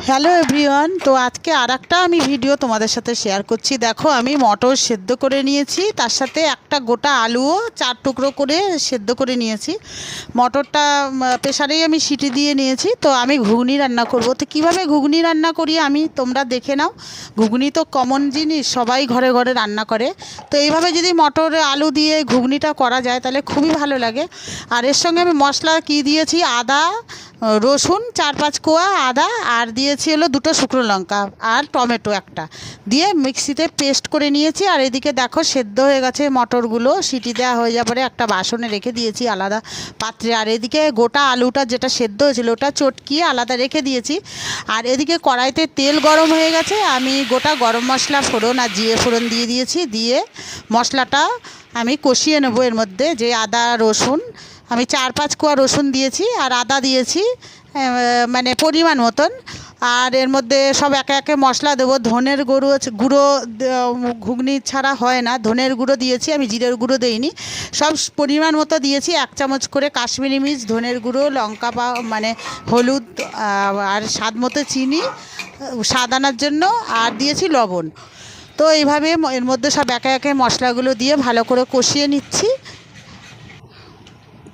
Hello everyone, তো আজকে আরেকটা আমি ভিডিও তোমাদের সাথে শেয়ার করছি। দেখো, আমি মটর সেদ্ধ করে নিয়েছি, তার সাথে একটা গোটা আলুও 4 টুকরো করে সেদ্ধ করে নিয়েছি। মটরটা প্রেসারেই আমি সিটি দিয়ে নিয়েছি। তো আমি ঘুগনি রান্না করব। তো কীভাবে ঘুগনি রান্না করি আমি তোমরা দেখে নাও। ঘুগনি তো কমন জিনিস, সবাই ঘরে ঘরে রান্না করে। তো এইভাবে যদি মটর আলু দিয়ে ঘুগনিটা করা যায় তাহলে খুবই ভালো লাগে। আর এর সঙ্গে আমি মশলা কী দিয়েছি, আদা রসুন 4-5 কোয়া আদা, আর দিয়েছি হলো 2টো শুকনো লঙ্কা আর টমেটো একটা দিয়ে মিক্সিতে পেস্ট করে নিয়েছি। আর এদিকে দেখো সেদ্ধ হয়ে গেছে মটরগুলো, সিটি দেওয়া হয়ে যাওয়ার পরে একটা বাসনে রেখে দিয়েছি আলাদা পাত্রে। আর এদিকে গোটা আলুটা যেটা সেদ্ধ হয়েছিল ওটা চটকিয়ে আলাদা রেখে দিয়েছি। আর এদিকে কড়াইতে তেল গরম হয়ে গেছে, আমি গোটা গরম মশলা ফোড়ন আর জিরে ফোড়ন দিয়ে দিয়েছি। দিয়ে মশলাটা আমি কষিয়ে নেবো। এর মধ্যে যে আদা রসুন, আমি 4-5 কোয়া রসুন দিয়েছি আর আদা দিয়েছি মানে পরিমাণ মতন। আর এর মধ্যে সব একে একে মশলা দেবো। ধনের গুঁড়ো ঘুগনি ছাড়া হয় না, ধনের গুঁড়ো দিয়েছি, আমি জিরের গুঁড়ো দেইনি। সব পরিমাণ মতো দিয়েছি। 1 চামচ করে কাশ্মীরি মির্চ, ধনের গুঁড়ো, লঙ্কা মানে হলুদ, আর স্বাদ মতো চিনি স্বাদ আনার জন্য, আর দিয়েছি লবণ। তো এইভাবে এর মধ্যে সব একে একে মশলাগুলো দিয়ে ভালো করে কষিয়ে নিচ্ছি।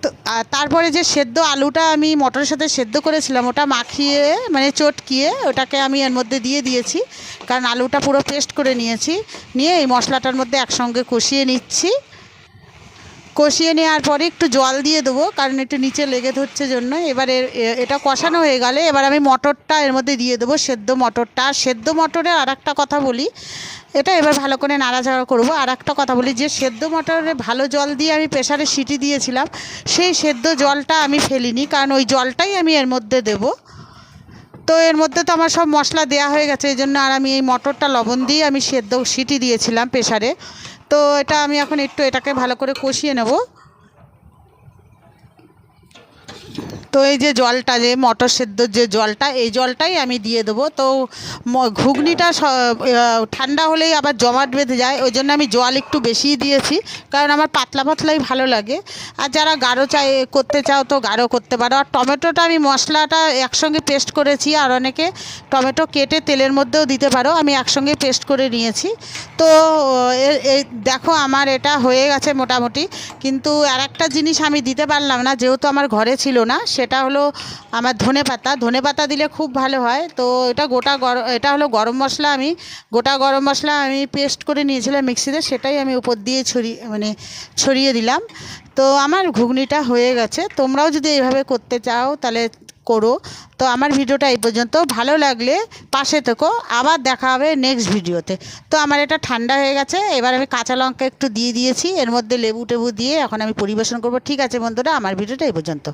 তো তারপরে যে সেদ্ধ আলুটা আমি মটরের সাথে সেদ্ধ করেছিলাম ওটা মাখিয়ে মানে চটকিয়ে ওটাকে আমি এর মধ্যে দিয়ে দিয়েছি, কারণ আলুটা পুরো পেস্ট করে নিয়েছি। নিয়ে এই মশলাটার মধ্যে একসঙ্গে কষিয়ে নিচ্ছি। কষিয়ে নেওয়ার পরে একটু জল দিয়ে দেবো, কারণ একটু নিচে লেগে ধরছে জন্য। এবারে এটা কষানো হয়ে গেলে এবার আমি মটরটা এর মধ্যে দিয়ে দেবো, সেদ্ধ মটরটা। আর সেদ্ধ মটরের আর একটা কথা বলি, এটা এবার ভালো করে নাড়াচাড়া করবো। আর একটা কথা বলি, যে সেদ্ধ মটরে ভালো জল দিয়ে আমি প্রেসারে সিটি দিয়েছিলাম, সেই সেদ্ধ জলটা আমি ফেলিনি, কারণ ওই জলটাই আমি এর মধ্যে দেবো। তো এর মধ্যে তো আমার সব মশলা দেওয়া হয়ে গেছে, এই জন্য আর আমি এই মটরটা লবণ দিয়ে আমি সেদ্ধ সিটি দিয়েছিলাম প্রেসারে। তো এটা আমি এখন একটু এটাকে ভালো করে কষিয়ে নেব। তো এই যে জলটা, যে মটর সেদ্ধর যে জলটা, এই জলটাই আমি দিয়ে দেবো। তো ঘুগনিটা ঠান্ডা হলেই আবার জমাট বেঁধে যায়, ওই জন্য আমি জল একটু বেশিই দিয়েছি, কারণ আমার পাতলা পাতলাই ভালো লাগে। আর যারা গাঢ় করতে চাও তো গাঢ় করতে পারো। আর টমেটোটা আমি মশলাটা একসঙ্গে পেস্ট করেছি, আর অনেকে টমেটো কেটে তেলের মধ্যেও দিতে পারো, আমি একসঙ্গে পেস্ট করে নিয়েছি। তো এই দেখো আমার এটা হয়ে গেছে মোটামুটি। কিন্তু আর একটা জিনিস আমি দিতে পারলাম না, যেহেতু আমার ঘরে ছিল না, সেটা হলো আমার ধনেপাতা দিলে খুব ভালো হয়। তো এটা হলো গরম মশলা, আমি গোটা গরম মশলা আমি পেস্ট করে নিয়েছিলাম মিক্সিতে, সেটাই আমি উপর দিয়ে ছড়িয়ে দিলাম। তো আমার ঘুগনিটা হয়ে গেছে। তোমরাও যদি এইভাবে করতে চাও তাহলে করো। তো আমার ভিডিওটা এই পর্যন্ত। ভালো লাগলে পাশে থেকো, আবার দেখা হবে নেক্সট ভিডিওতে। তো আমার এটা ঠান্ডা হয়ে গেছে, এবার আমি কাঁচা লঙ্কা একটু দিয়ে দিয়েছি, এর মধ্যে লেবু টেবু দিয়ে এখন আমি পরিবেশন করব। ঠিক আছে বন্ধুরা, আমার ভিডিওটা এই পর্যন্ত।